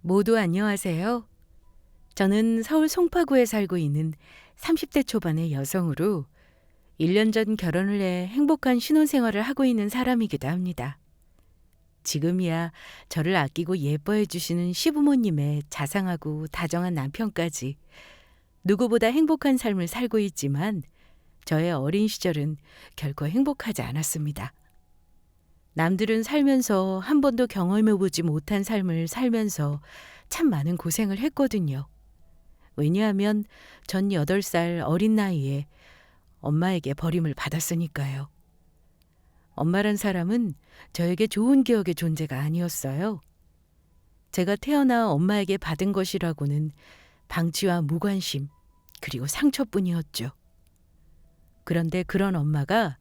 모두 안녕하세요. 저는 서울 송파구에 살고 있는 30대 초반의 여성으로 1년 전 결혼을 해 행복한 신혼생활을 하고 있는 사람이기도 합니다. 지금이야 저를 아끼고 예뻐해 주시는 시부모님의 자상하고 다정한 남편까지 누구보다 행복한 삶을 살고 있지만 저의 어린 시절은 결코 행복하지 않았습니다. 남들은 살면서 한 번도 경험해보지 못한 삶을 살면서 참 많은 고생을 했거든요. 왜냐하면 전 8살 어린 나이에 엄마에게 버림을 받았으니까요. 엄마란 사람은 저에게 좋은 기억의 존재가 아니었어요. 제가 태어나 엄마에게 받은 것이라고는 방치와 무관심, 그리고 상처뿐이었죠. 그런데 그런 엄마가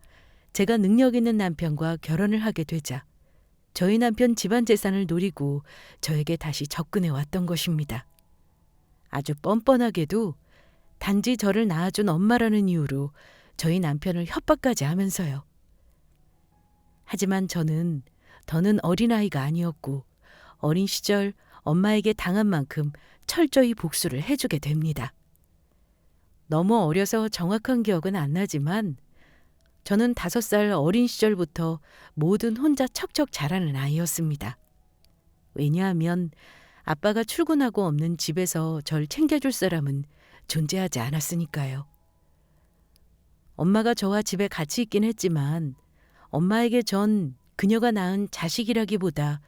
제가 능력 있는 남편과 결혼을 하게 되자 저희 남편 집안 재산을 노리고 저에게 다시 접근해 왔던 것입니다. 아주 뻔뻔하게도 단지 저를 낳아준 엄마라는 이유로 저희 남편을 협박까지 하면서요. 하지만 저는 더는 어린아이가 아니었고 어린 시절 엄마에게 당한 만큼 철저히 복수를 해주게 됩니다. 너무 어려서 정확한 기억은 안 나지만 저는 5살 어린 시절부터 뭐든 혼자 척척 잘하는 아이였습니다. 왜냐하면 아빠가 출근하고 없는 집에서 절 챙겨줄 사람은 존재하지 않았으니까요. 엄마가 저와 집에 같이 있긴 했지만 엄마에게 전 그녀가 낳은 자식이라기보다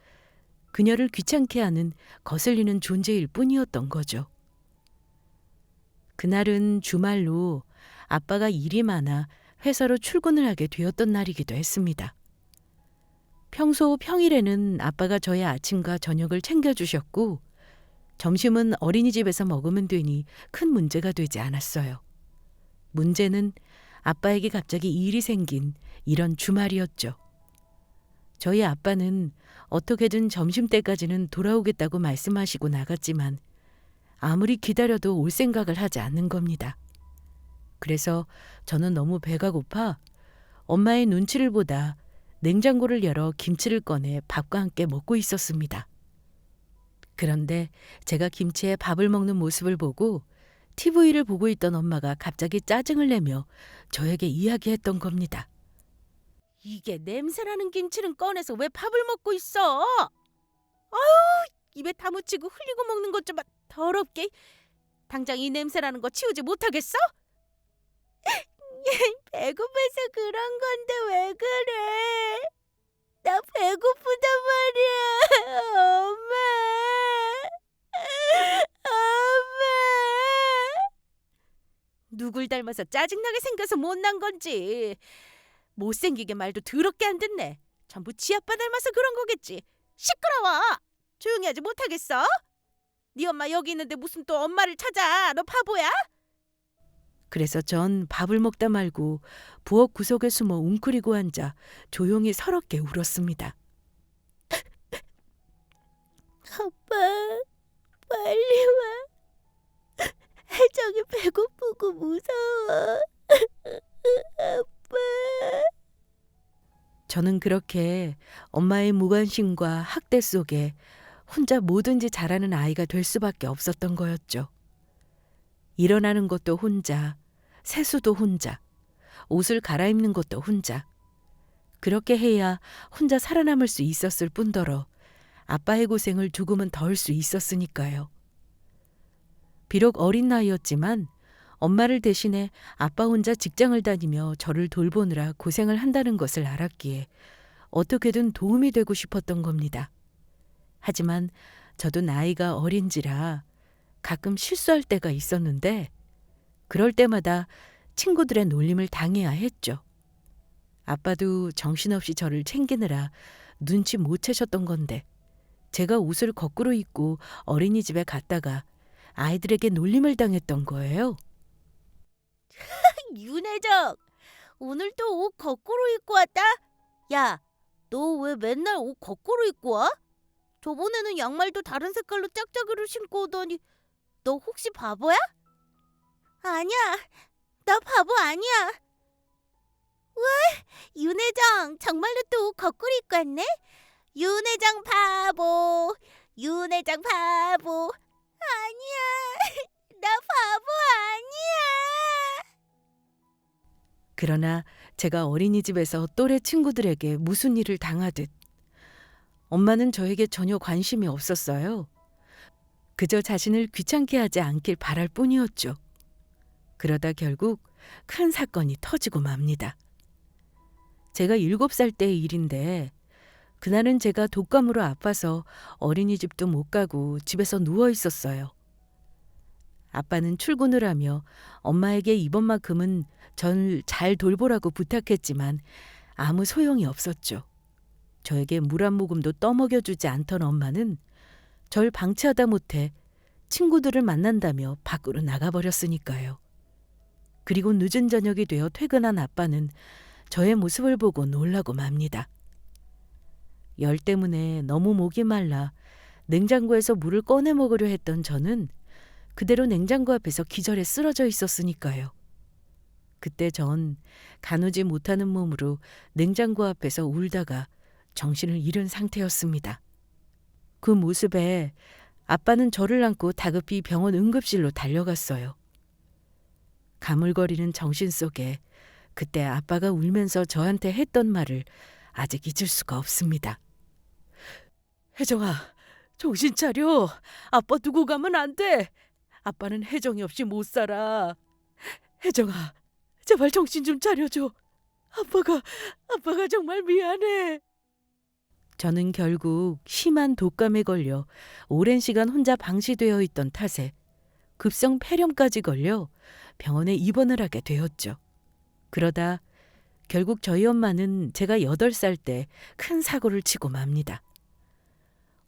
그녀를 귀찮게 하는 거슬리는 존재일 뿐이었던 거죠. 그날은 주말로 아빠가 일이 많아 회사로 출근을 하게 되었던 날이기도 했습니다. 평소 평일에는 아빠가 저의 아침과 저녁을 챙겨주셨고 점심은 어린이집에서 먹으면 되니 큰 문제가 되지 않았어요. 문제는 아빠에게 갑자기 일이 생긴 이런 주말이었죠. 저희 아빠는 어떻게든 점심때까지는 돌아오겠다고 말씀하시고 나갔지만 아무리 기다려도 올 생각을 하지 않는 겁니다. 그래서 저는 너무 배가 고파 엄마의 눈치를 보다 냉장고를 열어 김치를 꺼내 밥과 함께 먹고 있었습니다. 그런데 제가 김치에 밥을 먹는 모습을 보고 TV를 보고 있던 엄마가 갑자기 짜증을 내며 저에게 이야기했던 겁니다. 이게 냄새나는 김치는 꺼내서 왜 밥을 먹고 있어? 아유, 입에 다 묻히고 흘리고 먹는 것 좀 더럽게. 당장 이 냄새나는 거 치우지 못하겠어? 배고파서 그런 건데 왜 그래? 나 배고프단 말이야, 엄마. 엄마. 누굴 닮아서 짜증나게 생겨서 못난 건지. 못생기게 말도 더럽게 안 듣네. 전부 지 아빠 닮아서 그런 거겠지. 시끄러워. 조용히 하지 못하겠어? 네 엄마 여기 있는데 무슨 또 엄마를 찾아. 너 바보야? 그래서 전 밥을 먹다 말고 부엌 구석에 숨어 웅크리고 앉아 조용히 서럽게 울었습니다. 아빠, 빨리 와. 저기 배고프고 무서워. 아빠. 저는 그렇게 엄마의 무관심과 학대 속에 혼자 뭐든지 잘하는 아이가 될 수밖에 없었던 거였죠. 일어나는 것도 혼자, 세수도 혼자, 옷을 갈아입는 것도 혼자. 그렇게 해야 혼자 살아남을 수 있었을 뿐더러 아빠의 고생을 조금은 덜 수 있었으니까요. 비록 어린 나이였지만 엄마를 대신해 아빠 혼자 직장을 다니며 저를 돌보느라 고생을 한다는 것을 알았기에 어떻게든 도움이 되고 싶었던 겁니다. 하지만 저도 나이가 어린지라 가끔 실수할 때가 있었는데 그럴 때마다 친구들의 놀림을 당해야 했죠. 아빠도 정신없이 저를 챙기느라 눈치 못 채셨던 건데 제가 옷을 거꾸로 입고 어린이집에 갔다가 아이들에게 놀림을 당했던 거예요. 윤혜정, 오늘 또 옷 거꾸로 입고 왔다? 야, 너 왜 맨날 옷 거꾸로 입고 와? 저번에는 양말도 다른 색깔로 짝짝이로 신고 오더니 너 혹시 바보야? 아니야, 나 바보 아니야. 왜? 윤혜정, 정말로 또 옷 거꾸로 입고 왔네? 윤혜정 바보, 윤 회장 바보. 아니야. 나 바보 아니야. 그러나 제가 어린이집에서 또래 친구들에게 무슨 일을 당하듯 엄마는 저에게 전혀 관심이 없었어요. 그저 자신을 귀찮게 하지 않길 바랄 뿐이었죠. 그러다 결국 큰 사건이 터지고 맙니다. 제가 7살 때의 일인데 그날은 제가 독감으로 아파서 어린이집도 못 가고 집에서 누워 있었어요. 아빠는 출근을 하며 엄마에게 이번만큼은 전 잘 돌보라고 부탁했지만 아무 소용이 없었죠. 저에게 물 한 모금도 떠먹여주지 않던 엄마는 절 방치하다 못해 친구들을 만난다며 밖으로 나가버렸으니까요. 그리고 늦은 저녁이 되어 퇴근한 아빠는 저의 모습을 보고 놀라고 맙니다. 열 때문에 너무 목이 말라 냉장고에서 물을 꺼내 먹으려 했던 저는 그대로 냉장고 앞에서 기절해 쓰러져 있었으니까요. 그때 전 가누지 못하는 몸으로 냉장고 앞에서 울다가 정신을 잃은 상태였습니다. 그 모습에 아빠는 저를 안고 다급히 병원 응급실로 달려갔어요. 가물거리는 정신 속에 그때 아빠가 울면서 저한테 했던 말을 아직 잊을 수가 없습니다. 혜정아, 정신 차려. 아빠 두고 가면 안 돼. 아빠는 혜정이 없이 못 살아. 혜정아, 제발 정신 좀 차려줘. 아빠가 정말 미안해. 저는 결국 심한 독감에 걸려 오랜 시간 혼자 방치되어 있던 탓에 급성 폐렴까지 걸려 병원에 입원을 하게 되었죠. 그러다 결국 저희 엄마는 제가 8살 때 큰 사고를 치고 맙니다.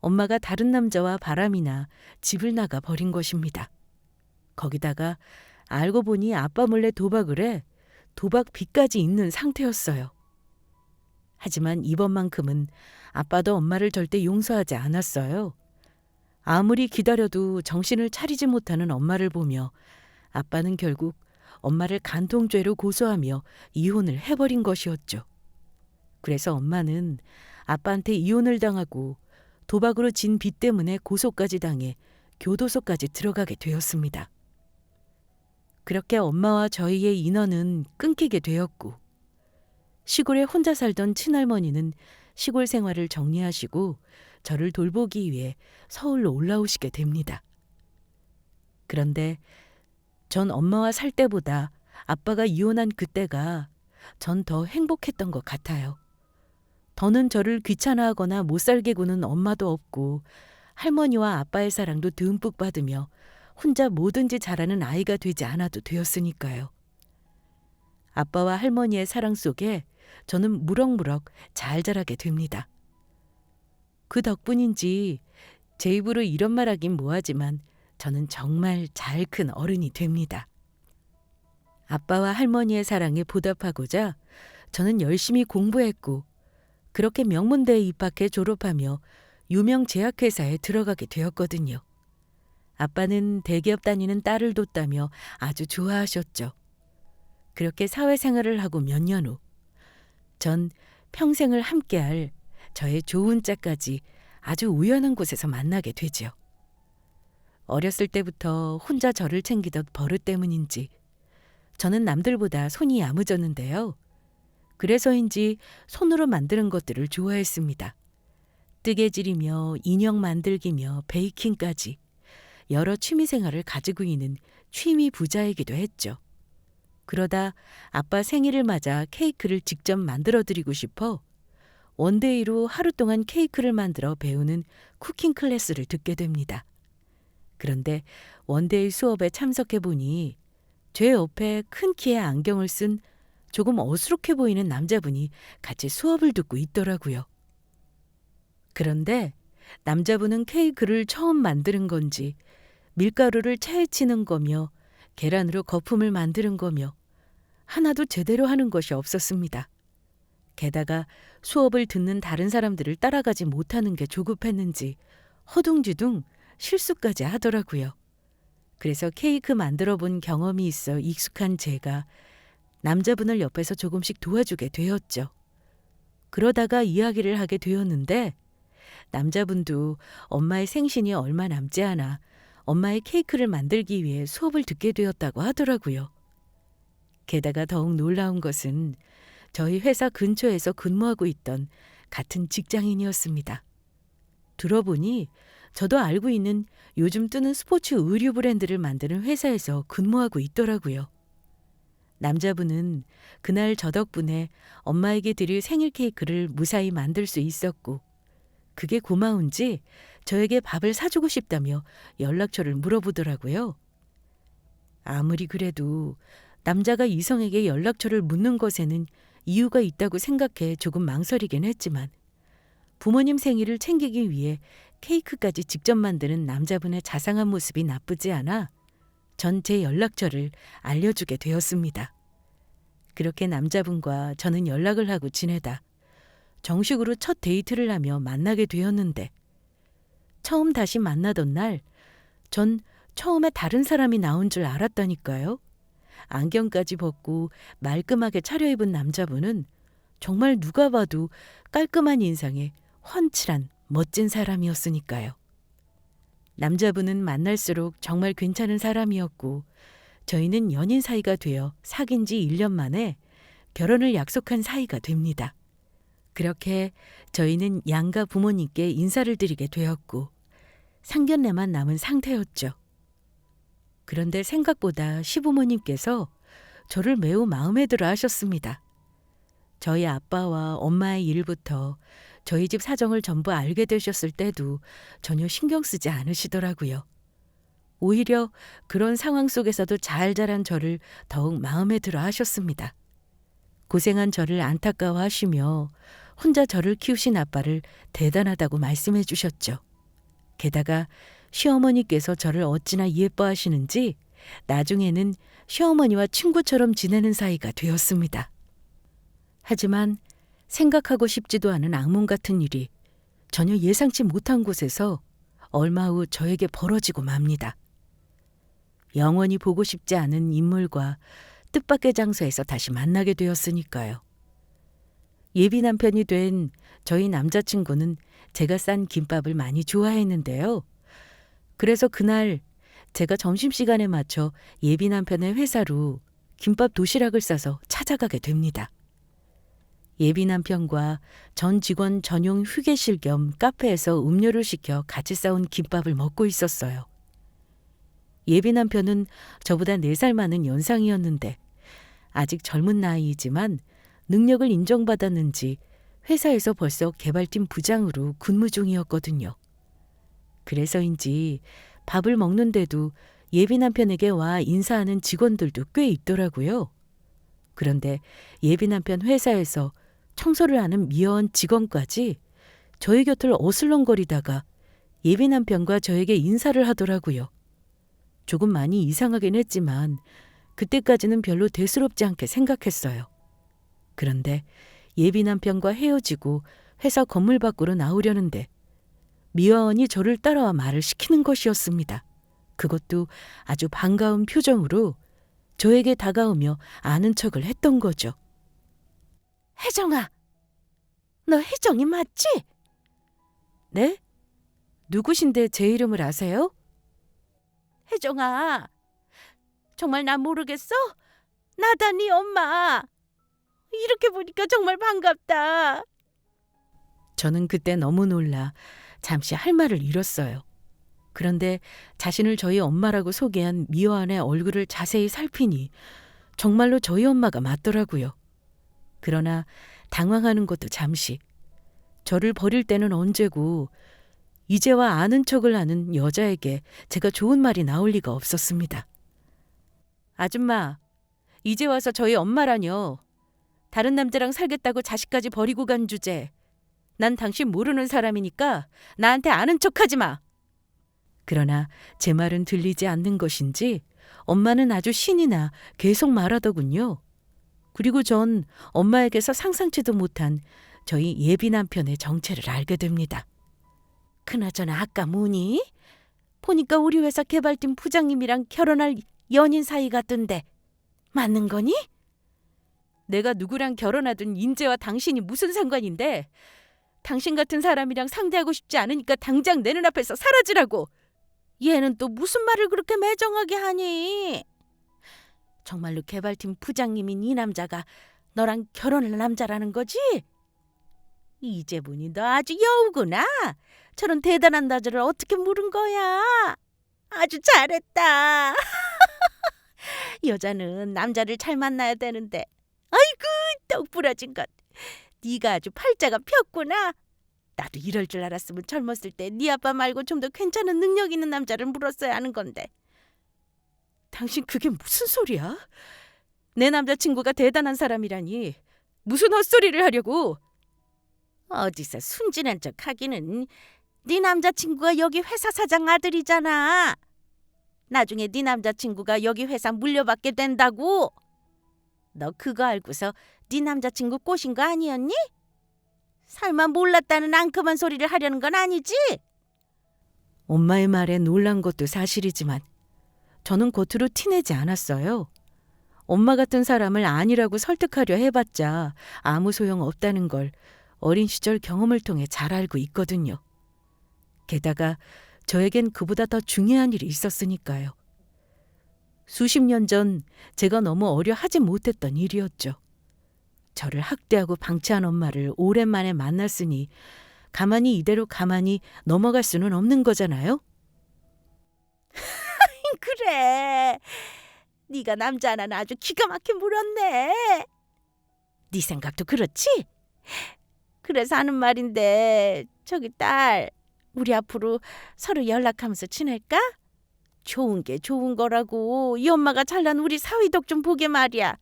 엄마가 다른 남자와 바람이 나 집을 나가 버린 것입니다. 거기다가 알고 보니 아빠 몰래 도박을 해 도박 빚까지 있는 상태였어요. 하지만 이번만큼은 아빠도 엄마를 절대 용서하지 않았어요. 아무리 기다려도 정신을 차리지 못하는 엄마를 보며 아빠는 결국 엄마를 간통죄로 고소하며 이혼을 해버린 것이었죠. 그래서 엄마는 아빠한테 이혼을 당하고 도박으로 진 빚 때문에 고소까지 당해 교도소까지 들어가게 되었습니다. 그렇게 엄마와 저희의 인연은 끊기게 되었고 시골에 혼자 살던 친할머니는 시골 생활을 정리하시고 저를 돌보기 위해 서울로 올라오시게 됩니다. 그런데 전 엄마와 살 때보다 아빠가 이혼한 그때가 전 더 행복했던 것 같아요. 더는 저를 귀찮아하거나 못 살게 구는 엄마도 없고 할머니와 아빠의 사랑도 듬뿍 받으며 혼자 뭐든지 잘하는 아이가 되지 않아도 되었으니까요. 아빠와 할머니의 사랑 속에 저는 무럭무럭 잘 자라게 됩니다. 그 덕분인지 제 입으로 이런 말 하긴 뭐하지만 저는 정말 잘 큰 어른이 됩니다. 아빠와 할머니의 사랑에 보답하고자 저는 열심히 공부했고 그렇게 명문대에 입학해 졸업하며 유명 제약회사에 들어가게 되었거든요. 아빠는 대기업 다니는 딸을 뒀다며 아주 좋아하셨죠. 그렇게 사회생활을 하고 몇 년 후 전 평생을 함께할 저의 좋은 짝까지 아주 우연한 곳에서 만나게 되죠. 어렸을 때부터 혼자 저를 챙기던 버릇 때문인지 저는 남들보다 손이 야무졌는데요. 그래서인지 손으로 만드는 것들을 좋아했습니다. 뜨개질이며 인형 만들기며 베이킹까지 여러 취미생활을 가지고 있는 취미 부자이기도 했죠. 그러다 아빠 생일을 맞아 케이크를 직접 만들어드리고 싶어 원데이로 하루 동안 케이크를 만들어 배우는 쿠킹 클래스를 듣게 됩니다. 그런데 원데이 수업에 참석해 보니 제 옆에 큰 키의 안경을 쓴 조금 어수룩해 보이는 남자분이 같이 수업을 듣고 있더라고요. 그런데 남자분은 케이크를 처음 만드는 건지 밀가루를 차에 치는 거며 계란으로 거품을 만드는 거며 하나도 제대로 하는 것이 없었습니다. 게다가 수업을 듣는 다른 사람들을 따라가지 못하는 게 조급했는지 허둥지둥 실수까지 하더라고요. 그래서 케이크 만들어 본 경험이 있어 익숙한 제가 남자분을 옆에서 조금씩 도와주게 되었죠. 그러다가 이야기를 하게 되었는데 남자분도 엄마의 생신이 얼마 남지 않아 엄마의 케이크를 만들기 위해 수업을 듣게 되었다고 하더라고요. 게다가 더욱 놀라운 것은 저희 회사 근처에서 근무하고 있던 같은 직장인이었습니다. 들어보니 저도 알고 있는 요즘 뜨는 스포츠 의류 브랜드를 만드는 회사에서 근무하고 있더라고요. 남자분은 그날 저 덕분에 엄마에게 드릴 생일 케이크를 무사히 만들 수 있었고 그게 고마운지 저에게 밥을 사주고 싶다며 연락처를 물어보더라고요. 아무리 그래도 남자가 이성에게 연락처를 묻는 것에는 이유가 있다고 생각해 조금 망설이긴 했지만 부모님 생일을 챙기기 위해 케이크까지 직접 만드는 남자분의 자상한 모습이 나쁘지 않아 전 제 연락처를 알려주게 되었습니다. 그렇게 남자분과 저는 연락을 하고 지내다 정식으로 첫 데이트를 하며 만나게 되었는데 처음 다시 만나던 날 전 처음에 다른 사람이 나온 줄 알았다니까요. 안경까지 벗고 말끔하게 차려입은 남자분은 정말 누가 봐도 깔끔한 인상에 훤칠한 멋진 사람이었으니까요. 남자분은 만날수록 정말 괜찮은 사람이었고 저희는 연인 사이가 되어 사귄 지 1년 만에 결혼을 약속한 사이가 됩니다. 그렇게 저희는 양가 부모님께 인사를 드리게 되었고 상견례만 남은 상태였죠. 그런데 생각보다 시부모님께서 저를 매우 마음에 들어 하셨습니다. 저희 아빠와 엄마의 일부터 저희 집 사정을 전부 알게 되셨을 때도 전혀 신경 쓰지 않으시더라고요. 오히려 그런 상황 속에서도 잘 자란 저를 더욱 마음에 들어 하셨습니다. 고생한 저를 안타까워하시며 혼자 저를 키우신 아빠를 대단하다고 말씀해 주셨죠. 게다가 시어머니께서 저를 어찌나 예뻐하시는지 나중에는 시어머니와 친구처럼 지내는 사이가 되었습니다. 하지만 생각하고 싶지도 않은 악몽 같은 일이 전혀 예상치 못한 곳에서 얼마 후 저에게 벌어지고 맙니다. 영원히 보고 싶지 않은 인물과 뜻밖의 장소에서 다시 만나게 되었으니까요. 예비 남편이 된 저희 남자친구는 제가 싼 김밥을 많이 좋아했는데요. 그래서 그날 제가 점심시간에 맞춰 예비 남편의 회사로 김밥 도시락을 싸서 찾아가게 됩니다. 예비 남편과 전 직원 전용 휴게실 겸 카페에서 음료를 시켜 같이 싸온 김밥을 먹고 있었어요. 예비 남편은 저보다 4살 많은 연상이었는데 아직 젊은 나이이지만 능력을 인정받았는지 회사에서 벌써 개발팀 부장으로 근무 중이었거든요. 그래서인지 밥을 먹는데도 예비 남편에게 와 인사하는 직원들도 꽤 있더라고요. 그런데 예비 남편 회사에서 청소를 하는 미화원 직원까지 저희 곁을 어슬렁거리다가 예비 남편과 저에게 인사를 하더라고요. 조금 많이 이상하긴 했지만 그때까지는 별로 대수롭지 않게 생각했어요. 그런데 예비 남편과 헤어지고 회사 건물 밖으로 나오려는데 미화원이 저를 따라와 말을 시키는 것이었습니다. 그것도 아주 반가운 표정으로 저에게 다가오며 아는 척을 했던 거죠. 혜정아, 너 혜정이 맞지? 네? 누구신데 제 이름을 아세요? 혜정아, 정말 나 모르겠어? 나다 네 엄마. 이렇게 보니까 정말 반갑다. 저는 그때 너무 놀라 잠시 할 말을 잃었어요. 그런데 자신을 저희 엄마라고 소개한 미화원의 얼굴을 자세히 살피니 정말로 저희 엄마가 맞더라고요. 그러나 당황하는 것도 잠시. 저를 버릴 때는 언제고 이제와 아는 척을 하는 여자에게 제가 좋은 말이 나올 리가 없었습니다. 아줌마, 이제 와서 저희 엄마라뇨. 다른 남자랑 살겠다고 자식까지 버리고 간 주제. 난 당신 모르는 사람이니까 나한테 아는 척하지 마. 그러나 제 말은 들리지 않는 것인지 엄마는 아주 신이 나 계속 말하더군요. 그리고 전 엄마에게서 상상치도 못한 저희 예비 남편의 정체를 알게 됩니다. 그나저나 아까 뭐니? 보니까 우리 회사 개발팀 부장님이랑 결혼할 연인 사이 같던데 맞는 거니? 내가 누구랑 결혼하든 인재와 당신이 무슨 상관인데 당신 같은 사람이랑 상대하고 싶지 않으니까 당장 내 눈앞에서 사라지라고. 얘는 또 무슨 말을 그렇게 매정하게 하니? 정말로 개발팀 부장님인 이 남자가 너랑 결혼할 남자라는 거지? 이제 보니 너 아주 여우구나. 저런 대단한 남자를 어떻게 물은 거야? 아주 잘했다. 여자는 남자를 잘 만나야 되는데. 아이고, 떡 부러진 것. 네가 아주 팔자가 폈구나. 나도 이럴 줄 알았으면 젊었을 때 네 아빠 말고 좀 더 괜찮은 능력 있는 남자를 물었어야 하는 건데. 당신 그게 무슨 소리야? 내 남자친구가 대단한 사람이라니 무슨 헛소리를 하려고. 어디서 순진한 척 하기는. 네 남자친구가 여기 회사 사장 아들이잖아. 나중에 네 남자친구가 여기 회사 물려받게 된다고. 너 그거 알고서 네 남자친구 꼬신 거 아니었니? 설마 몰랐다는 앙큼한 소리를 하려는 건 아니지? 엄마의 말에 놀란 것도 사실이지만 저는 겉으로 티내지 않았어요. 엄마 같은 사람을 아니라고 설득하려 해봤자 아무 소용 없다는 걸 어린 시절 경험을 통해 잘 알고 있거든요. 게다가 저에겐 그보다 더 중요한 일이 있었으니까요. 수십 년 전 제가 너무 어려 하지 못했던 일이었죠. 저를 학대하고 방치한 엄마를 오랜만에 만났으니 이대로 가만히 넘어갈 수는 없는 거잖아요. 그래. 네가 남자 하나는 아주 기가 막히게 물었네. 네 생각도 그렇지? 그래서 하는 말인데 저기 딸, 우리 앞으로 서로 연락하면서 지낼까? 좋은 게 좋은 거라고. 이 엄마가 잘난 우리 사위덕 좀 보게 말이야.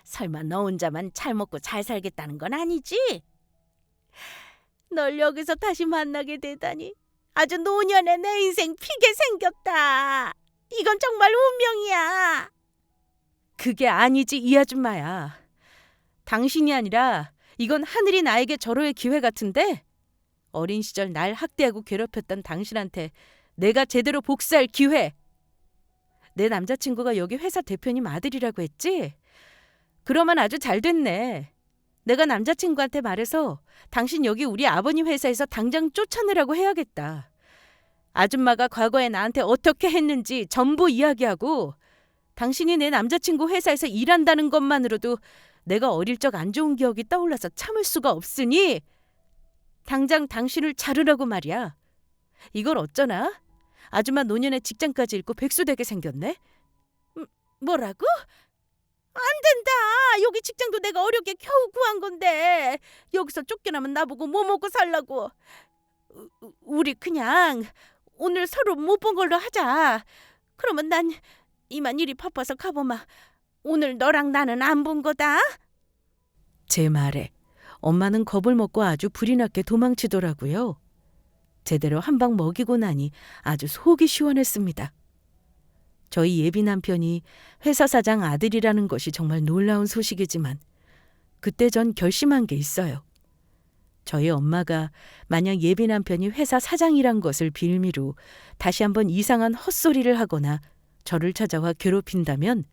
설마 너 혼자만 잘 먹고 잘 살겠다는 건 아니지? 널 여기서 다시 만나게 되다니 아주 노년에 내 인생 피게 생겼다. 이건 정말 운명이야. 그게 아니지 이 아줌마야. 당신이 아니라 이건 하늘이 나에게 절호의 기회 같은데 어린 시절 날 학대하고 괴롭혔던 당신한테 내가 제대로 복수할 기회. 내 남자친구가 여기 회사 대표님 아들이라고 했지? 그러면 아주 잘 됐네. 내가 남자친구한테 말해서 당신 여기 우리 아버님 회사에서 당장 쫓아내라고 해야겠다. 아줌마가 과거에 나한테 어떻게 했는지 전부 이야기하고 당신이 내 남자친구 회사에서 일한다는 것만으로도 내가 어릴 적 안 좋은 기억이 떠올라서 참을 수가 없으니 당장 당신을 자르라고 말이야. 이걸 어쩌나? 아줌마 노년에 직장까지 잃고 백수되게 생겼네. 뭐라고? 안 된다. 여기 직장도 내가 어렵게 겨우 구한 건데 여기서 쫓겨나면 나보고 뭐 먹고 살라고. 우리 그냥 오늘 서로 못 본 걸로 하자. 그러면 난 이만 일이 바빠서 가보마. 오늘 너랑 나는 안 본 거다. 제 말에 엄마는 겁을 먹고 아주 불이 났게 도망치더라고요. 제대로 한 방 먹이고 나니 아주 속이 시원했습니다. 저희 예비 남편이 회사 사장 아들이라는 것이 정말 놀라운 소식이지만 그때 전 결심한 게 있어요. 저희 엄마가 만약 예비 남편이 회사 사장이란 것을 빌미로 다시 한번 이상한 헛소리를 하거나 저를 찾아와 괴롭힌다면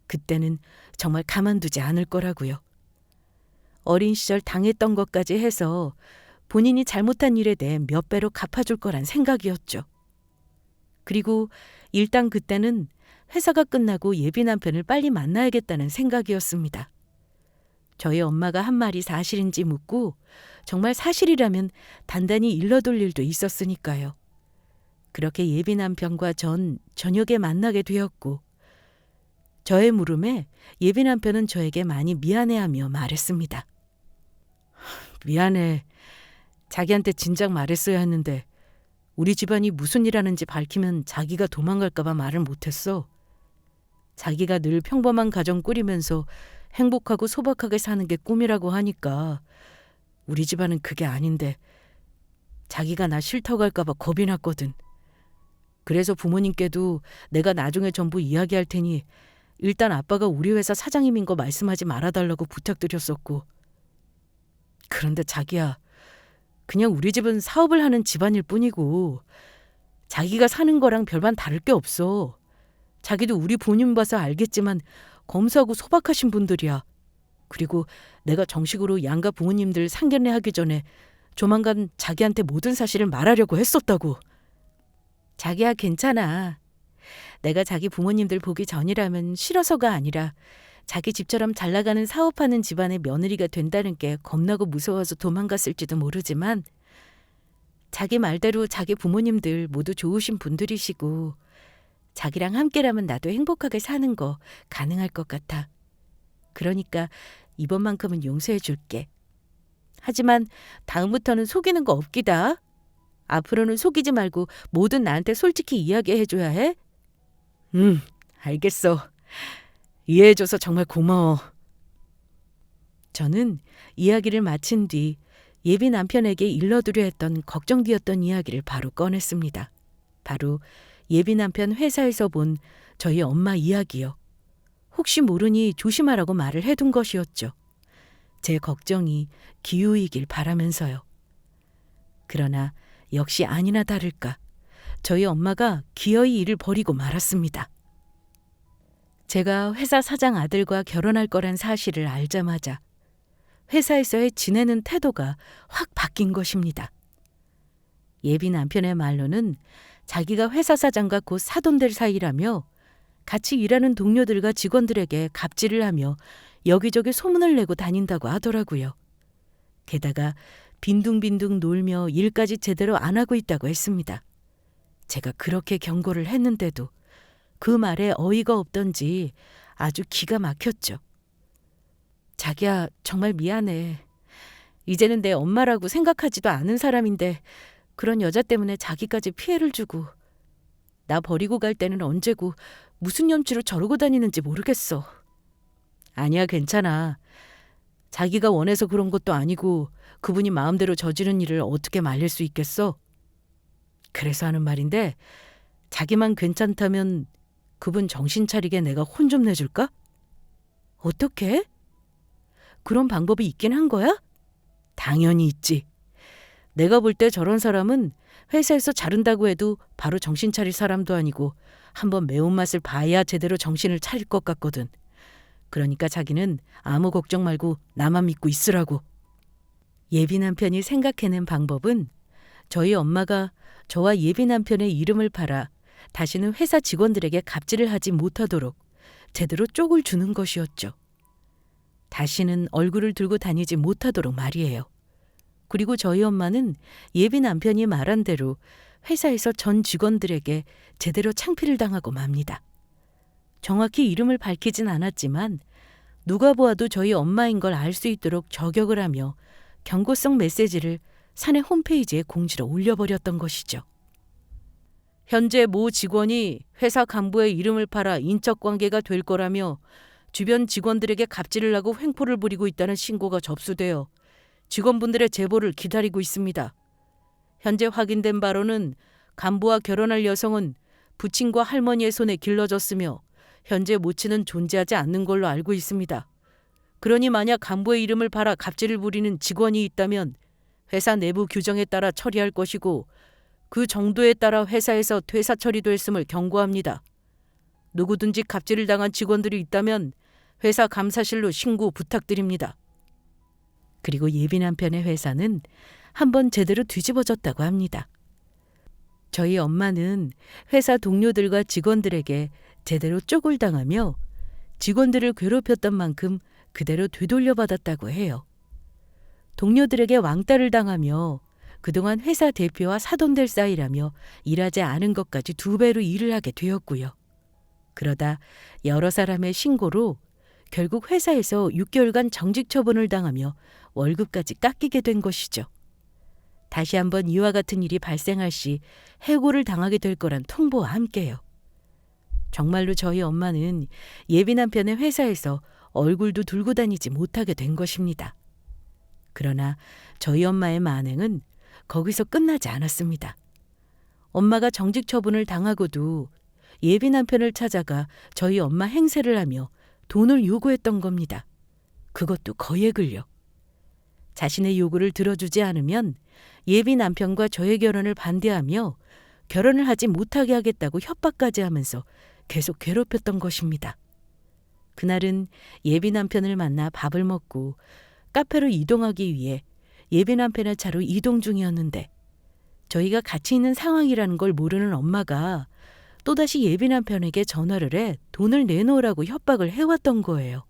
그때는 정말 가만두지 않을 거라고요. 어린 시절 당했던 것까지 해서 본인이 잘못한 일에 대해 몇 배로 갚아줄 거란 생각이었죠. 그리고 일단 그때는 회사가 끝나고 예비 남편을 빨리 만나야겠다는 생각이었습니다. 저희 엄마가 한 말이 사실인지 묻고 정말 사실이라면 단단히 일러둘 일도 있었으니까요. 그렇게 예비 남편과 전 저녁에 만나게 되었고 저의 물음에 예비 남편은 저에게 많이 미안해하며 말했습니다. 미안해. 자기한테 진작 말했어야 했는데 우리 집안이 무슨 일 하는지 밝히면 자기가 도망갈까 봐 말을 못했어. 자기가 늘 평범한 가정 꾸리면서 행복하고 소박하게 사는 게 꿈이라고 하니까 우리 집안은 그게 아닌데 자기가 나 싫다고 할까 봐 겁이 났거든. 그래서 부모님께도 내가 나중에 전부 이야기할 테니 일단 아빠가 우리 회사 사장님인 거 말씀하지 말아달라고 부탁드렸었고. 그런데 자기야, 그냥 우리 집은 사업을 하는 집안일 뿐이고 자기가 사는 거랑 별반 다를 게 없어. 자기도 우리 부모님 봐서 알겠지만 검소하고 소박하신 분들이야. 그리고 내가 정식으로 양가 부모님들 상견례 하기 전에 조만간 자기한테 모든 사실을 말하려고 했었다고. 자기야, 괜찮아. 내가 자기 부모님들 보기 전이라면 싫어서가 아니라 자기 집처럼 잘 나가는 사업하는 집안의 며느리가 된다는 게 겁나고 무서워서 도망갔을지도 모르지만 자기 말대로 자기 부모님들 모두 좋으신 분들이시고 자기랑 함께라면 나도 행복하게 사는 거 가능할 것 같아. 그러니까 이번만큼은 용서해 줄게. 하지만 다음부터는 속이는 거 없기다. 앞으로는 속이지 말고 뭐든 나한테 솔직히 이야기해 줘야 해. 알겠어. 이해해줘서 정말 고마워. 저는 이야기를 마친 뒤 예비 남편에게 일러두려 했던 걱정되었던 이야기를 바로 꺼냈습니다. 바로 예비 남편 회사에서 본 저희 엄마 이야기요. 혹시 모르니 조심하라고 말을 해둔 것이었죠. 제 걱정이 기우이길 바라면서요. 그러나 역시 아니나 다를까 저희 엄마가 기어이 일을 벌이고 말았습니다. 제가 회사 사장 아들과 결혼할 거란 사실을 알자마자 회사에서의 지내는 태도가 확 바뀐 것입니다. 예비 남편의 말로는 자기가 회사 사장과 곧 사돈될 사이라며 같이 일하는 동료들과 직원들에게 갑질을 하며 여기저기 소문을 내고 다닌다고 하더라고요. 게다가 빈둥빈둥 놀며 일까지 제대로 안 하고 있다고 했습니다. 제가 그렇게 경고를 했는데도 그 말에 어이가 없던지 아주 기가 막혔죠. 자기야, 정말 미안해. 이제는 내 엄마라고 생각하지도 않은 사람인데 그런 여자 때문에 자기까지 피해를 주고 나 버리고 갈 때는 언제고 무슨 염치로 저러고 다니는지 모르겠어. 아니야, 괜찮아. 자기가 원해서 그런 것도 아니고 그분이 마음대로 저지른 일을 어떻게 말릴 수 있겠어? 그래서 하는 말인데 자기만 괜찮다면 그분 정신 차리게 내가 혼 좀 내줄까? 어떻게? 그런 방법이 있긴 한 거야? 당연히 있지. 내가 볼 때 저런 사람은 회사에서 자른다고 해도 바로 정신 차릴 사람도 아니고 한번 매운맛을 봐야 제대로 정신을 차릴 것 같거든. 그러니까 자기는 아무 걱정 말고 나만 믿고 있으라고. 예비 남편이 생각해낸 방법은 저희 엄마가 저와 예비 남편의 이름을 팔아 다시는 회사 직원들에게 갑질을 하지 못하도록 제대로 쪽을 주는 것이었죠. 다시는 얼굴을 들고 다니지 못하도록 말이에요. 그리고 저희 엄마는 예비 남편이 말한 대로 회사에서 전 직원들에게 제대로 창피를 당하고 맙니다. 정확히 이름을 밝히진 않았지만 누가 보아도 저희 엄마인 걸 알 수 있도록 저격을 하며 경고성 메시지를 사내 홈페이지에 공지로 올려버렸던 것이죠. 현재 모 직원이 회사 간부의 이름을 팔아 인척관계가 될 거라며 주변 직원들에게 갑질을 하고 횡포를 부리고 있다는 신고가 접수되어 직원분들의 제보를 기다리고 있습니다. 현재 확인된 바로는 간부와 결혼할 여성은 부친과 할머니의 손에 길러졌으며 현재 모친은 존재하지 않는 걸로 알고 있습니다. 그러니 만약 간부의 이름을 팔아 갑질을 부리는 직원이 있다면 회사 내부 규정에 따라 처리할 것이고 그 정도에 따라 회사에서 퇴사 처리됐음을 경고합니다. 누구든지 갑질을 당한 직원들이 있다면 회사 감사실로 신고 부탁드립니다. 그리고 예비 남편의 회사는 한번 제대로 뒤집어졌다고 합니다. 저희 엄마는 회사 동료들과 직원들에게 제대로 쪽을 당하며 직원들을 괴롭혔던 만큼 그대로 되돌려받았다고 해요. 동료들에게 왕따를 당하며 그동안 회사 대표와 사돈될 사이라며 일하지 않은 것까지 2배로 일을 하게 되었고요. 그러다 여러 사람의 신고로 결국 회사에서 6개월간 정직 처분을 당하며 월급까지 깎이게 된 것이죠. 다시 한번 이와 같은 일이 발생할 시 해고를 당하게 될 거란 통보와 함께요. 정말로 저희 엄마는 예비 남편의 회사에서 얼굴도 들고 다니지 못하게 된 것입니다. 그러나 저희 엄마의 만행은 거기서 끝나지 않았습니다. 엄마가 정직 처분을 당하고도 예비 남편을 찾아가 저희 엄마 행세를 하며 돈을 요구했던 겁니다. 그것도 거액을요. 자신의 요구를 들어주지 않으면 예비 남편과 저의 결혼을 반대하며 결혼을 하지 못하게 하겠다고 협박까지 하면서 계속 괴롭혔던 것입니다. 그날은 예비 남편을 만나 밥을 먹고 카페로 이동하기 위해 예비 남편의 차로 이동 중이었는데 저희가 같이 있는 상황이라는 걸 모르는 엄마가 또다시 예비 남편에게 전화를 해 돈을 내놓으라고 협박을 해왔던 거예요.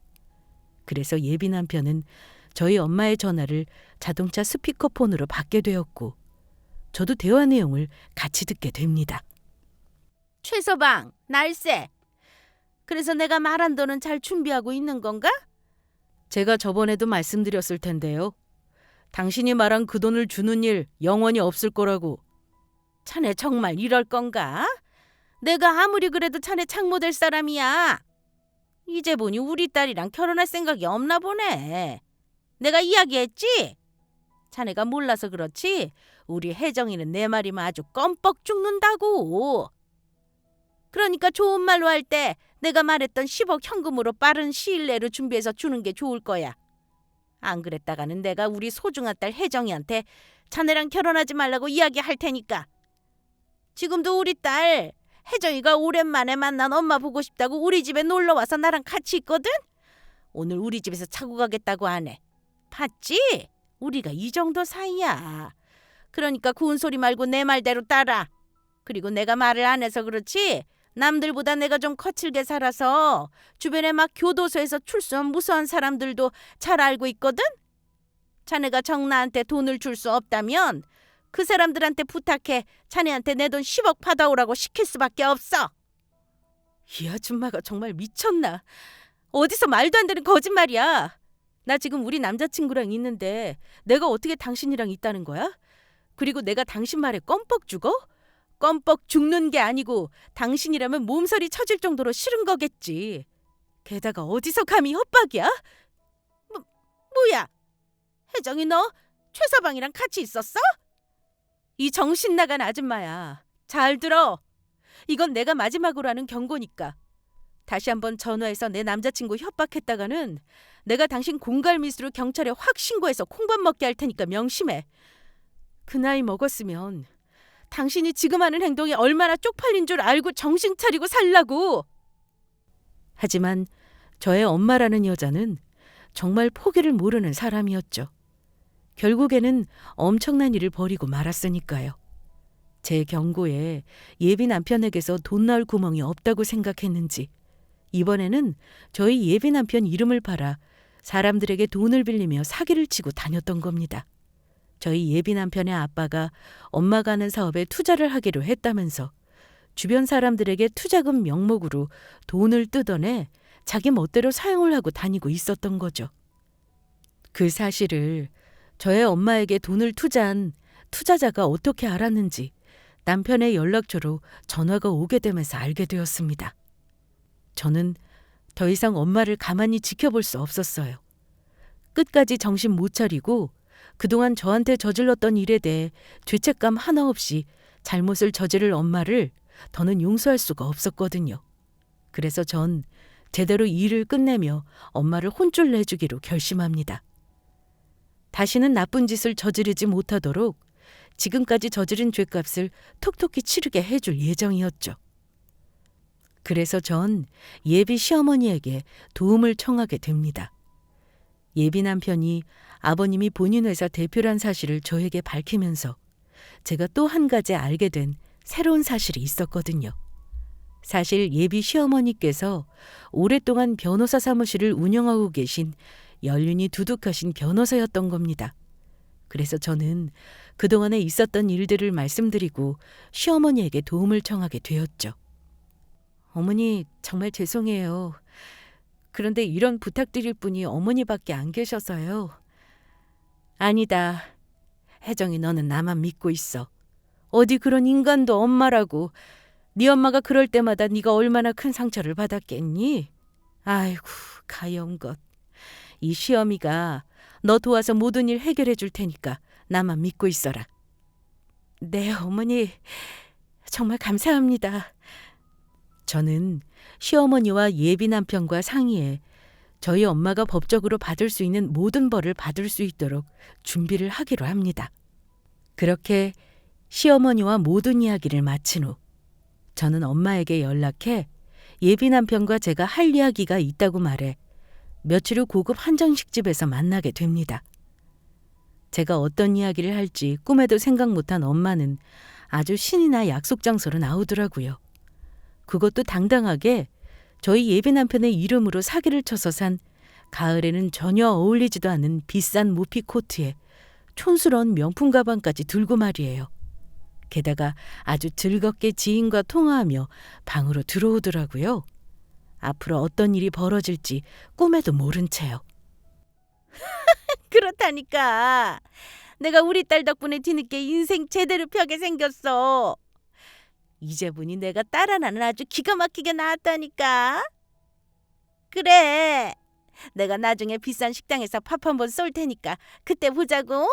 그래서 예비 남편은 저희 엄마의 전화를 자동차 스피커폰으로 받게 되었고 저도 대화 내용을 같이 듣게 됩니다. 최서방, 날쌔. 그래서 내가 말한 돈은 잘 준비하고 있는 건가? 제가 저번에도 말씀드렸을 텐데요. 당신이 말한 그 돈을 주는 일 영원히 없을 거라고. 자네 정말 이럴 건가? 내가 아무리 그래도 자네 장모 될 사람이야. 이제 보니 우리 딸이랑 결혼할 생각이 없나 보네. 내가 이야기했지? 자네가 몰라서 그렇지 우리 혜정이는 내 말이면 아주 껌뻑 죽는다고. 그러니까 좋은 말로 할 때 내가 말했던 10억 현금으로 빠른 시일 내로 준비해서 주는 게 좋을 거야. 안 그랬다가는 내가 우리 소중한 딸 혜정이한테 자네랑 결혼하지 말라고 이야기할 테니까. 지금도 우리 딸 혜정이가 오랜만에 만난 엄마 보고 싶다고 우리 집에 놀러와서 나랑 같이 있거든? 오늘 우리 집에서 자고 가겠다고 하네. 봤지? 우리가 이 정도 사이야. 그러니까 구운 소리 말고 내 말대로 따라. 그리고 내가 말을 안 해서 그렇지 남들보다 내가 좀 거칠게 살아서 주변에 막 교도소에서 출소한 무서운 사람들도 잘 알고 있거든? 자네가 정나한테 돈을 줄 수 없다면 그 사람들한테 부탁해 자네한테 내 돈 10억 받아오라고 시킬 수밖에 없어. 이 아줌마가 정말 미쳤나? 어디서 말도 안 되는 거짓말이야. 나 지금 우리 남자친구랑 있는데 내가 어떻게 당신이랑 있다는 거야? 그리고 내가 당신 말에 껌뻑 죽어? 껌뻑 죽는 게 아니고 당신이라면 몸서리 쳐질 정도로 싫은 거겠지. 게다가 어디서 감히 협박이야? 뭐야? 혜정이 너 최서방이랑 같이 있었어? 이 정신 나간 아줌마야. 잘 들어. 이건 내가 마지막으로 하는 경고니까. 다시 한번 전화해서 내 남자친구 협박했다가는 내가 당신 공갈미수로 경찰에 확 신고해서 콩밥 먹게 할 테니까 명심해. 그 나이 먹었으면 당신이 지금 하는 행동이 얼마나 쪽팔린 줄 알고 정신 차리고 살라고. 하지만 저의 엄마라는 여자는 정말 포기를 모르는 사람이었죠. 결국에는 엄청난 일을 벌이고 말았으니까요. 제 경고에 예비 남편에게서 돈 나올 구멍이 없다고 생각했는지 이번에는 저희 예비 남편 이름을 팔아 사람들에게 돈을 빌리며 사기를 치고 다녔던 겁니다. 저희 예비 남편의 아빠가 엄마가 하는 사업에 투자를 하기로 했다면서 주변 사람들에게 투자금 명목으로 돈을 뜯어내 자기 멋대로 사용을 하고 다니고 있었던 거죠. 그 사실을 저의 엄마에게 돈을 투자한 투자자가 어떻게 알았는지 남편의 연락처로 전화가 오게 되면서 알게 되었습니다. 저는 더 이상 엄마를 가만히 지켜볼 수 없었어요. 끝까지 정신 못 차리고 그동안 저한테 저질렀던 일에 대해 죄책감 하나 없이 잘못을 저지를 엄마를 더는 용서할 수가 없었거든요. 그래서 전 제대로 일을 끝내며 엄마를 혼쭐 내주기로 결심합니다. 다시는 나쁜 짓을 저지르지 못하도록 지금까지 저지른 죄값을 톡톡히 치르게 해줄 예정이었죠. 그래서 전 예비 시어머니에게 도움을 청하게 됩니다. 예비 남편이 아버님이 본인 회사 대표란 사실을 저에게 밝히면서 제가 또 한 가지 알게 된 새로운 사실이 있었거든요. 사실 예비 시어머니께서 오랫동안 변호사 사무실을 운영하고 계신 연륜이 두둑하신 변호사였던 겁니다. 그래서 저는 그동안에 있었던 일들을 말씀드리고 시어머니에게 도움을 청하게 되었죠. 어머니, 정말 죄송해요. 그런데 이런 부탁드릴 분이 어머니밖에 안 계셔서요. 아니다. 혜정이 너는 나만 믿고 있어. 어디 그런 인간도 엄마라고. 네 엄마가 그럴 때마다 네가 얼마나 큰 상처를 받았겠니? 아이고, 가여운 것. 이 시어미가 너 도와서 모든 일 해결해 줄 테니까 나만 믿고 있어라. 네, 어머니. 정말 감사합니다. 저는 시어머니와 예비 남편과 상의해 저희 엄마가 법적으로 받을 수 있는 모든 벌을 받을 수 있도록 준비를 하기로 합니다. 그렇게 시어머니와 모든 이야기를 마친 후 저는 엄마에게 연락해 예비 남편과 제가 할 이야기가 있다고 말해 며칠 후 고급 한정식집에서 만나게 됩니다. 제가 어떤 이야기를 할지 꿈에도 생각 못한 엄마는 아주 신이나 약속 장소로 나오더라고요. 그것도 당당하게 저희 예비 남편의 이름으로 사기를 쳐서 산 가을에는 전혀 어울리지도 않은 비싼 모피 코트에 촌스러운 명품 가방까지 들고 말이에요. 게다가 아주 즐겁게 지인과 통화하며 방으로 들어오더라고요. 앞으로 어떤 일이 벌어질지 꿈에도 모른 채요. 그렇다니까. 내가 우리 딸 덕분에 뒤늦게 인생 제대로 펴게 생겼어. 이제 보니 내가 딸 하나는 아주 기가 막히게 낳았다니까. 그래. 내가 나중에 비싼 식당에서 밥 한번 쏠 테니까 그때 보자고.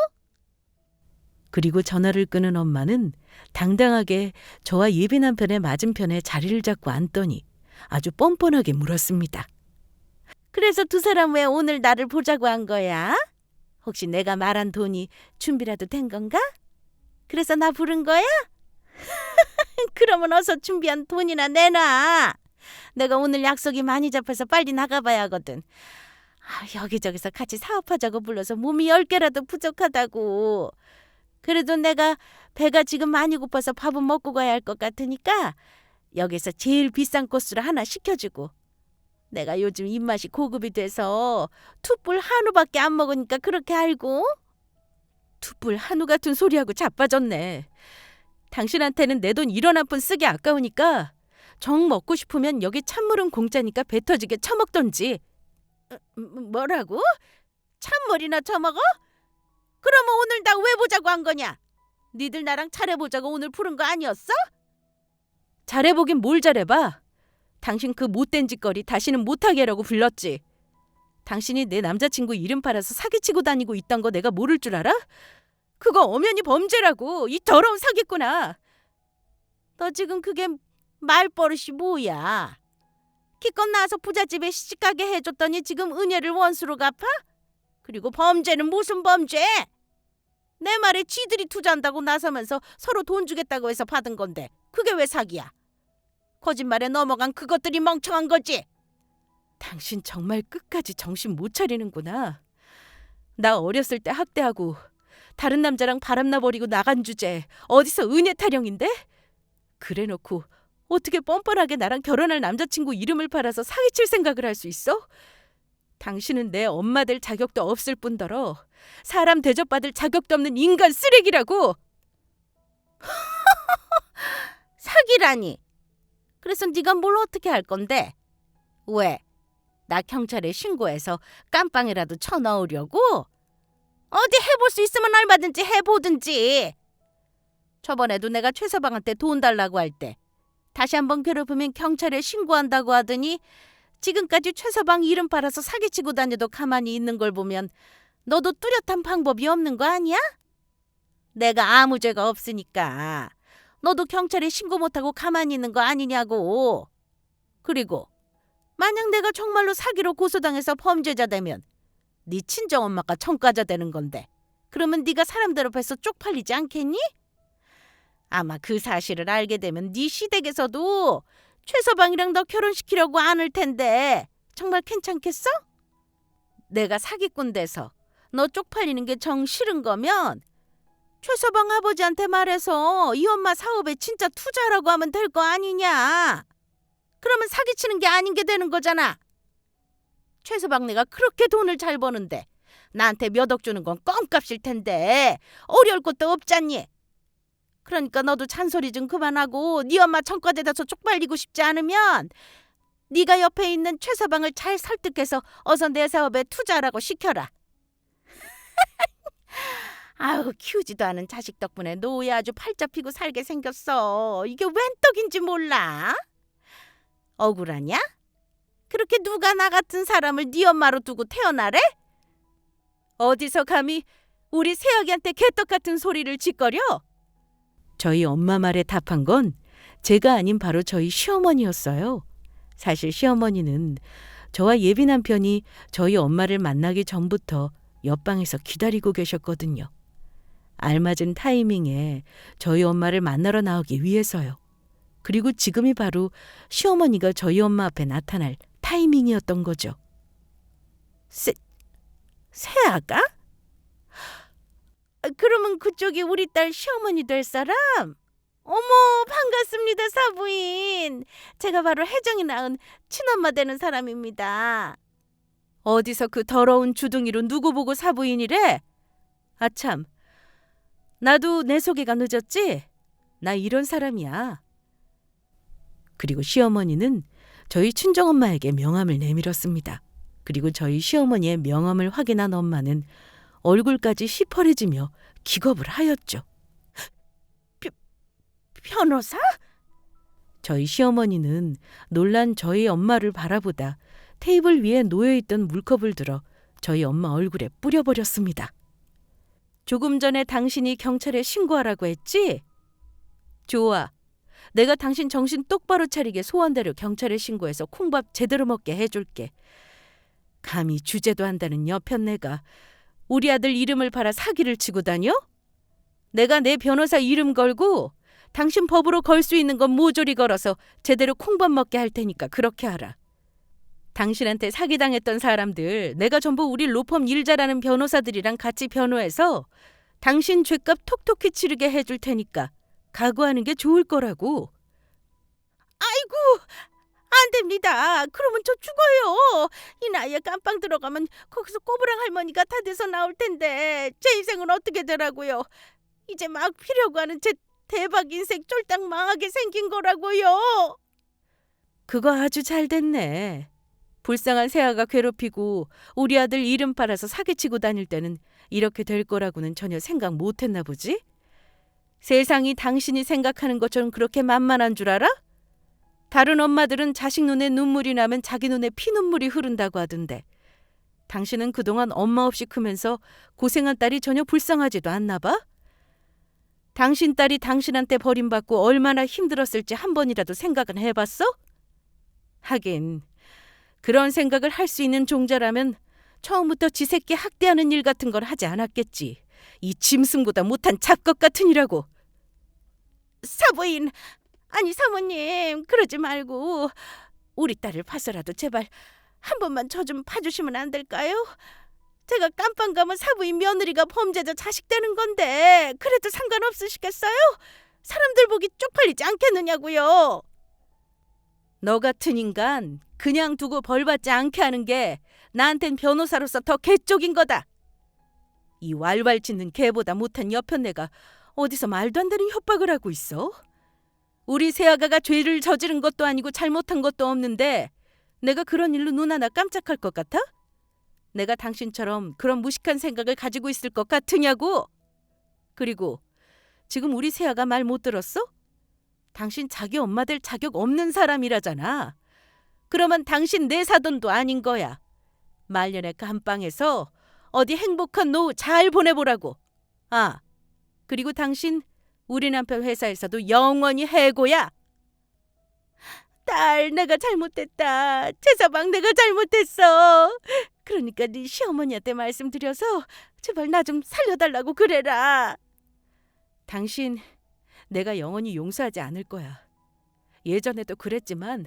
그리고 전화를 끄는 엄마는 당당하게 저와 예비 남편의 맞은편에 자리를 잡고 앉더니 아주 뻔뻔하게 물었습니다. 그래서 두 사람 왜 오늘 나를 보자고 한 거야? 혹시 내가 말한 돈이 준비라도 된 건가? 그래서 나 부른 거야? 그러면 어서 준비한 돈이나 내놔. 내가 오늘 약속이 많이 잡혀서 빨리 나가봐야 하거든. 여기저기서 같이 사업하자고 불러서 몸이 10개라도 부족하다고. 그래도 내가 배가 지금 많이 고파서 밥은 먹고 가야 할 것 같으니까 여기서 제일 비싼 코스로 하나 시켜주고. 내가 요즘 입맛이 고급이 돼서 툭불 한우밖에 안 먹으니까 그렇게 알고. 툭불 한우 같은 소리하고 자빠졌네. 당신한테는 내 돈 1원 한 푼 쓰기 아까우니까 정 먹고 싶으면 여기 찬물은 공짜니까 배 터지게 처먹던지. 뭐라고? 찬물이나 처먹어? 그러면 오늘 나 왜 보자고 한 거냐? 니들 나랑 잘해보자고 오늘 부른 거 아니었어? 잘해보긴 뭘 잘해봐. 당신 그 못된 짓거리 다시는 못하게 하려고 불렀지. 당신이 내 남자친구 이름 팔아서 사기치고 다니고 있던 거 내가 모를 줄 알아? 그거 엄연히 범죄라고. 이 더러운 사기꾼아. 너 지금 그게 말버릇이 뭐야? 기껏 나와서 부잣집에 시집가게 해줬더니 지금 은혜를 원수로 갚아? 그리고 범죄는 무슨 범죄? 내 말에 지들이 투자한다고 나서면서 서로 돈 주겠다고 해서 받은 건데 그게 왜 사기야? 거짓말에 넘어간 그것들이 멍청한 거지. 당신 정말 끝까지 정신 못 차리는구나. 나 어렸을 때 학대하고 다른 남자랑 바람나버리고 나간 주제 어디서 은혜 타령인데? 그래놓고 어떻게 뻔뻔하게 나랑 결혼할 남자친구 이름을 팔아서 사기칠 생각을 할 수 있어? 당신은 내 엄마 될 자격도 없을 뿐더러 사람 대접받을 자격도 없는 인간 쓰레기라고. 사기라니. 그래서 네가 뭘 어떻게 할 건데? 왜? 나 경찰에 신고해서 깜빵이라도 쳐넣으려고? 어디 해볼 수 있으면 얼마든지 해보든지. 저번에도 내가 최서방한테 돈 달라고 할 때 다시 한번 괴롭히면 경찰에 신고한다고 하더니 지금까지 최서방 이름 팔아서 사기치고 다녀도 가만히 있는 걸 보면 너도 뚜렷한 방법이 없는 거 아니야? 내가 아무 죄가 없으니까 너도 경찰에 신고 못하고 가만히 있는 거 아니냐고. 그리고 만약 내가 정말로 사기로 고소당해서 범죄자 되면 네 친정엄마가 청과자 되는 건데 그러면 네가 사람들 앞에서 쪽팔리지 않겠니? 아마 그 사실을 알게 되면 네 시댁에서도 최서방이랑 너 결혼시키려고 안을 텐데 정말 괜찮겠어? 내가 사기꾼 돼서 너 쪽팔리는 게 정 싫은 거면 최서방 아버지한테 말해서 이 엄마 사업에 진짜 투자하라고 하면 될 거 아니냐. 그러면 사기치는 게 아닌 게 되는 거잖아. 최서방 내가 그렇게 돈을 잘 버는데 나한테 몇 억 주는 건 껌값일 텐데 어려울 것도 없잖니. 그러니까 너도 잔소리 좀 그만하고 네 엄마 청과대다서 쪽팔리고 싶지 않으면 네가 옆에 있는 최서방을 잘 설득해서 어서 내 사업에 투자하라고 시켜라. 아우, 키우지도 않은 자식 덕분에 노후에 아주 팔자 피고 살게 생겼어. 이게 웬 떡인지 몰라? 억울하냐? 그렇게 누가 나 같은 사람을 네 엄마로 두고 태어나래? 어디서 감히 우리 새아기한테 개떡 같은 소리를 짓거려? 저희 엄마 말에 답한 건 제가 아닌 바로 저희 시어머니였어요. 사실 시어머니는 저와 예비 남편이 저희 엄마를 만나기 전부터 옆방에서 기다리고 계셨거든요. 알맞은 타이밍에 저희 엄마를 만나러 나오기 위해서요. 그리고 지금이 바로 시어머니가 저희 엄마 앞에 나타날 타이밍이었던 거죠. 새아가? 그러면 그쪽이 우리 딸 시어머니 될 사람? 어머, 반갑습니다, 사부인. 제가 바로 혜정이 낳은 친엄마 되는 사람입니다. 어디서 그 더러운 주둥이로 누구 보고 사부인이래? 아참, 나도 내 소개가 늦었지? 나 이런 사람이야. 그리고 시어머니는 저희 친정엄마에게 명함을 내밀었습니다. 그리고 저희 시어머니의 명함을 확인한 엄마는 얼굴까지 시퍼래지며 기겁을 하였죠. 변호사? 저희 시어머니는 놀란 저희 엄마를 바라보다 테이블 위에 놓여있던 물컵을 들어 저희 엄마 얼굴에 뿌려버렸습니다. 조금 전에 당신이 경찰에 신고하라고 했지? 좋아. 내가 당신 정신 똑바로 차리게 소원대로 경찰에 신고해서 콩밥 제대로 먹게 해줄게. 감히 주제도 한다는 여편네가 우리 아들 이름을 팔아 사기를 치고 다녀? 내가 내 변호사 이름 걸고 당신 법으로 걸 수 있는 건 모조리 걸어서 제대로 콩밥 먹게 할 테니까 그렇게 하라. 당신한테 사기당했던 사람들 내가 전부 우리 로펌 일 잘하는 변호사들이랑 같이 변호해서 당신 죗값 톡톡히 치르게 해줄 테니까 각오하는 게 좋을 거라고. 아이고, 안 됩니다. 그러면 저 죽어요. 이 나이에 깜빵 들어가면 거기서 꼬부랑 할머니가 다 돼서 나올 텐데 제 인생은 어떻게 되라고요? 이제 막 피려고 하는 제 대박 인생 쫄딱 망하게 생긴 거라고요. 그거 아주 잘 됐네. 불쌍한 새아가 괴롭히고 우리 아들 이름 팔아서 사기치고 다닐 때는 이렇게 될 거라고는 전혀 생각 못했나 보지? 세상이 당신이 생각하는 것처럼 그렇게 만만한 줄 알아? 다른 엄마들은 자식 눈에 눈물이 나면 자기 눈에 피눈물이 흐른다고 하던데 당신은 그동안 엄마 없이 크면서 고생한 딸이 전혀 불쌍하지도 않나 봐? 당신 딸이 당신한테 버림받고 얼마나 힘들었을지 한 번이라도 생각은 해봤어? 하긴 그런 생각을 할 수 있는 종자라면 처음부터 지 새끼 학대하는 일 같은 걸 하지 않았겠지. 이 짐승보다 못한 잡것 같은 이라고. 사부인, 아니 사모님, 그러지 말고 우리 딸을 봐서라도 제발 한 번만 저 좀 봐주시면 안 될까요? 제가 깜빵 가면 사부인 며느리가 범죄자 자식 되는 건데 그래도 상관없으시겠어요? 사람들 보기 쪽팔리지 않겠느냐고요. 너 같은 인간 그냥 두고 벌받지 않게 하는 게 나한텐 변호사로서 더 개쪽인 거다. 이 왈왈 짖는 개보다 못한 여편네가 어디서 말도 안 되는 협박을 하고 있어? 우리 새아가가 죄를 저지른 것도 아니고 잘못한 것도 없는데 내가 그런 일로 눈 하나 깜짝할 것 같아? 내가 당신처럼 그런 무식한 생각을 가지고 있을 것 같으냐고? 그리고 지금 우리 새아가 말 못 들었어? 당신 자기 엄마 될 자격 없는 사람이라잖아. 그러면 당신 내 사돈도 아닌 거야. 말년에 그 한방에서 어디 행복한 노후 잘 보내보라고. 아, 그리고 당신 우리 남편 회사에서도 영원히 해고야. 딸, 내가 잘못했다. 제사방 내가 잘못했어. 그러니까 네 시어머니한테 말씀드려서 제발 나 좀 살려달라고 그래라. 당신 내가 영원히 용서하지 않을 거야. 예전에도 그랬지만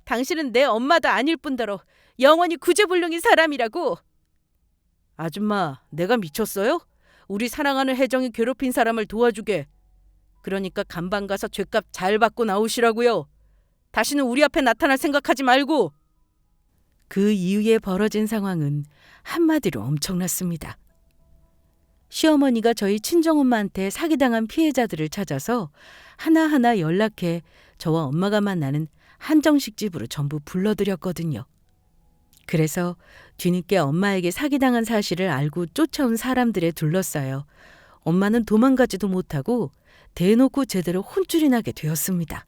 당신은 내 엄마도 아닐 뿐더러 영원히 구제불능인 사람이라고. 아줌마, 내가 미쳤어요? 우리 사랑하는 혜정이 괴롭힌 사람을 도와주게. 그러니까 감방 가서 죗값 잘 받고 나오시라고요. 다시는 우리 앞에 나타날 생각하지 말고. 그 이후에 벌어진 상황은 한마디로 엄청났습니다. 시어머니가 저희 친정엄마한테 사기당한 피해자들을 찾아서 하나하나 연락해 저와 엄마가 만나는 한정식 집으로 전부 불러들였거든요. 그래서 뒤늦게 엄마에게 사기당한 사실을 알고 쫓아온 사람들에 둘러싸여 엄마는 도망가지도 못하고 대놓고 제대로 혼쭐이 나게 되었습니다.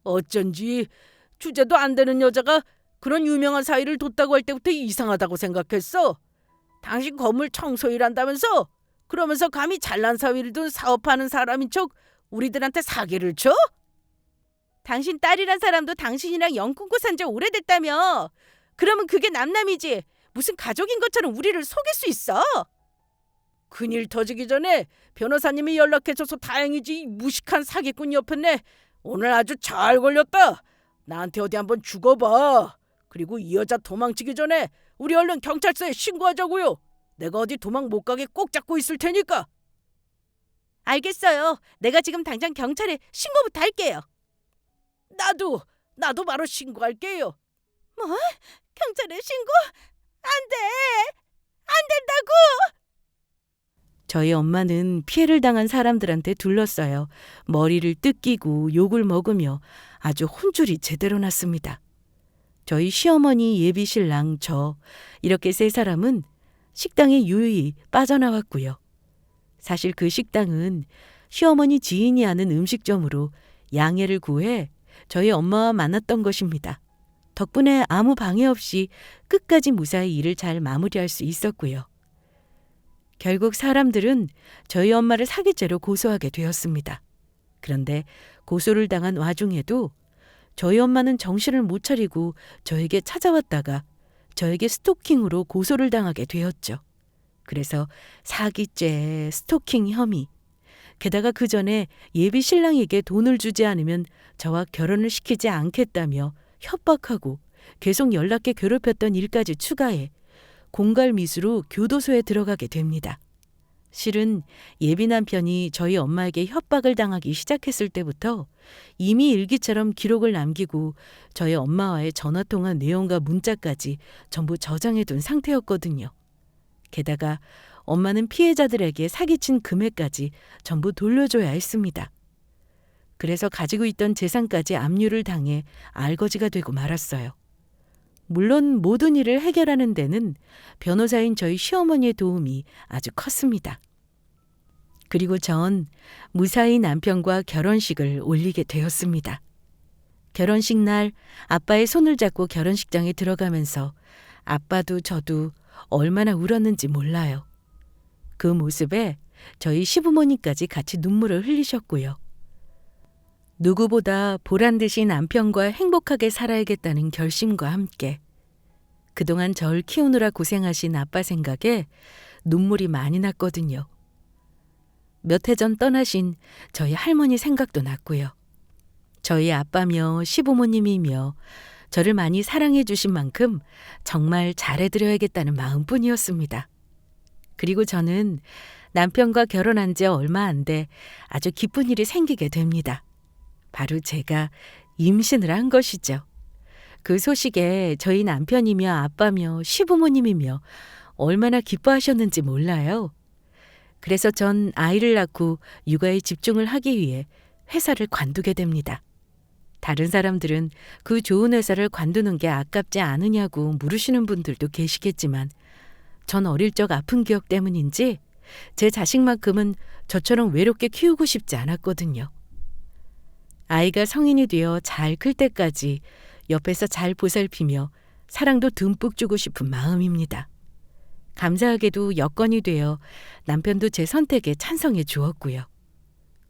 어쩐지 주제도 안 되는 여자가 그런 유명한 사위를 뒀다고 할 때부터 이상하다고 생각했어. 당신 건물 청소일 한다면서? 그러면서 감히 잘난 사위를 둔 사업하는 사람인 척 우리들한테 사기를 쳐? 당신 딸이란 사람도 당신이랑 영 끊고 산 지 오래됐다며. 그러면 그게 남남이지 무슨 가족인 것처럼 우리를 속일 수 있어? 큰일 터지기 전에 변호사님이 연락해줘서 다행이지. 이 무식한 사기꾼 옆에 오늘 아주 잘 걸렸다. 나한테 어디 한번 죽어봐. 그리고 이 여자 도망치기 전에 우리 얼른 경찰서에 신고하자고요. 내가 어디 도망 못 가게 꼭 잡고 있을 테니까. 알겠어요. 내가 지금 당장 경찰에 신고부터 할게요. 나도 바로 신고할게요. 뭐? 경찰에 신고? 안 돼. 안 된다고. 저희 엄마는 피해를 당한 사람들한테 둘러싸여 머리를 뜯기고 욕을 먹으며 아주 혼쭐이 제대로 났습니다. 저희 시어머니, 예비 신랑, 저 이렇게 세 사람은 식당에 유유히 빠져나왔고요. 사실 그 식당은 시어머니 지인이 하는 음식점으로 양해를 구해 저희 엄마와 만났던 것입니다. 덕분에 아무 방해 없이 끝까지 무사히 일을 잘 마무리할 수 있었고요. 결국 사람들은 저희 엄마를 사기죄로 고소하게 되었습니다. 그런데 고소를 당한 와중에도 저희 엄마는 정신을 못 차리고 저에게 찾아왔다가 저에게 스토킹으로 고소를 당하게 되었죠. 그래서 사기죄, 스토킹 혐의, 게다가 그 전에 예비 신랑에게 돈을 주지 않으면 저와 결혼을 시키지 않겠다며 협박하고 계속 연락해 괴롭혔던 일까지 추가해 공갈미수로 교도소에 들어가게 됩니다. 실은 예비 남편이 저희 엄마에게 협박을 당하기 시작했을 때부터 이미 일기처럼 기록을 남기고 저희 엄마와의 전화통화 내용과 문자까지 전부 저장해둔 상태였거든요. 게다가 엄마는 피해자들에게 사기친 금액까지 전부 돌려줘야 했습니다. 그래서 가지고 있던 재산까지 압류를 당해 알거지가 되고 말았어요. 물론 모든 일을 해결하는 데는 변호사인 저희 시어머니의 도움이 아주 컸습니다. 그리고 전 무사히 남편과 결혼식을 올리게 되었습니다. 결혼식 날 아빠의 손을 잡고 결혼식장에 들어가면서 아빠도 저도 얼마나 울었는지 몰라요. 그 모습에 저희 시부모님까지 같이 눈물을 흘리셨고요. 누구보다 보란듯이 남편과 행복하게 살아야겠다는 결심과 함께 그동안 절 키우느라 고생하신 아빠 생각에 눈물이 많이 났거든요. 몇 해 전 떠나신 저희 할머니 생각도 났고요. 저희 아빠며 시부모님이며 저를 많이 사랑해 주신 만큼 정말 잘해드려야겠다는 마음뿐이었습니다. 그리고 저는 남편과 결혼한 지 얼마 안 돼 아주 기쁜 일이 생기게 됩니다. 바로 제가 임신을 한 것이죠. 그 소식에 저희 남편이며 아빠며 시부모님이며 얼마나 기뻐하셨는지 몰라요. 그래서 전 아이를 낳고 육아에 집중을 하기 위해 회사를 관두게 됩니다. 다른 사람들은 그 좋은 회사를 관두는 게 아깝지 않으냐고 물으시는 분들도 계시겠지만 전 어릴 적 아픈 기억 때문인지 제 자식만큼은 저처럼 외롭게 키우고 싶지 않았거든요. 아이가 성인이 되어 잘 클 때까지 옆에서 잘 보살피며 사랑도 듬뿍 주고 싶은 마음입니다. 감사하게도 여건이 되어 남편도 제 선택에 찬성해 주었고요.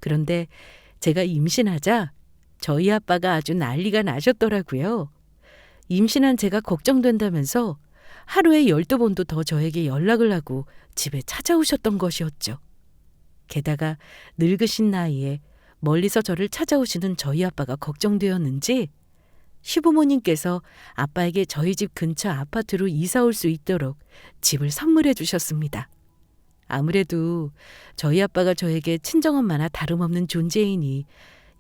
그런데 제가 임신하자 저희 아빠가 아주 난리가 나셨더라고요. 임신한 제가 걱정된다면서 하루에 12번도 더 저에게 연락을 하고 집에 찾아오셨던 것이었죠. 게다가 늙으신 나이에 멀리서 저를 찾아오시는 저희 아빠가 걱정되었는지 시부모님께서 아빠에게 저희 집 근처 아파트로 이사 올 수 있도록 집을 선물해 주셨습니다. 아무래도 저희 아빠가 저에게 친정엄마나 다름없는 존재이니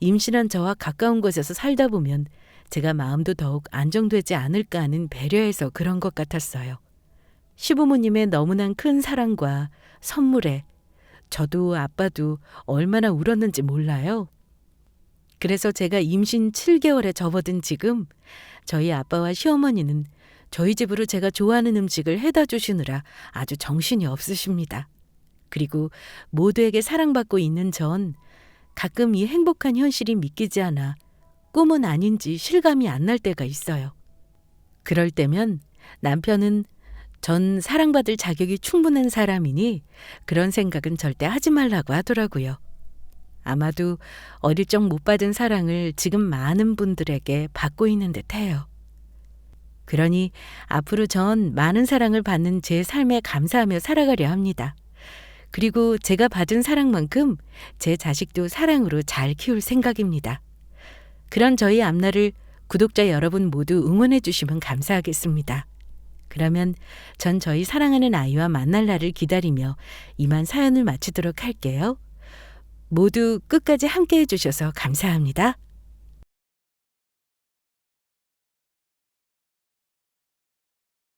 임신한 저와 가까운 곳에서 살다 보면 제가 마음도 더욱 안정되지 않을까 하는 배려에서 그런 것 같았어요. 시부모님의 너무나 큰 사랑과 선물에 저도 아빠도 얼마나 울었는지 몰라요. 그래서 제가 임신 7개월에 접어든 지금 저희 아빠와 시어머니는 저희 집으로 제가 좋아하는 음식을 해다 주시느라 아주 정신이 없으십니다. 그리고 모두에게 사랑받고 있는 전 가끔 이 행복한 현실이 믿기지 않아 꿈은 아닌지 실감이 안 날 때가 있어요. 그럴 때면 남편은 전 사랑받을 자격이 충분한 사람이니 그런 생각은 절대 하지 말라고 하더라고요. 아마도 어릴 적 못 받은 사랑을 지금 많은 분들에게 받고 있는 듯해요. 그러니 앞으로 전 많은 사랑을 받는 제 삶에 감사하며 살아가려 합니다. 그리고 제가 받은 사랑만큼 제 자식도 사랑으로 잘 키울 생각입니다. 그런 저희 앞날을 구독자 여러분 모두 응원해 주시면 감사하겠습니다. 그러면 전 저희 사랑하는 아이와 만날 날을 기다리며 이만 사연을 마치도록 할게요. 모두 끝까지 함께 해주셔서 감사합니다.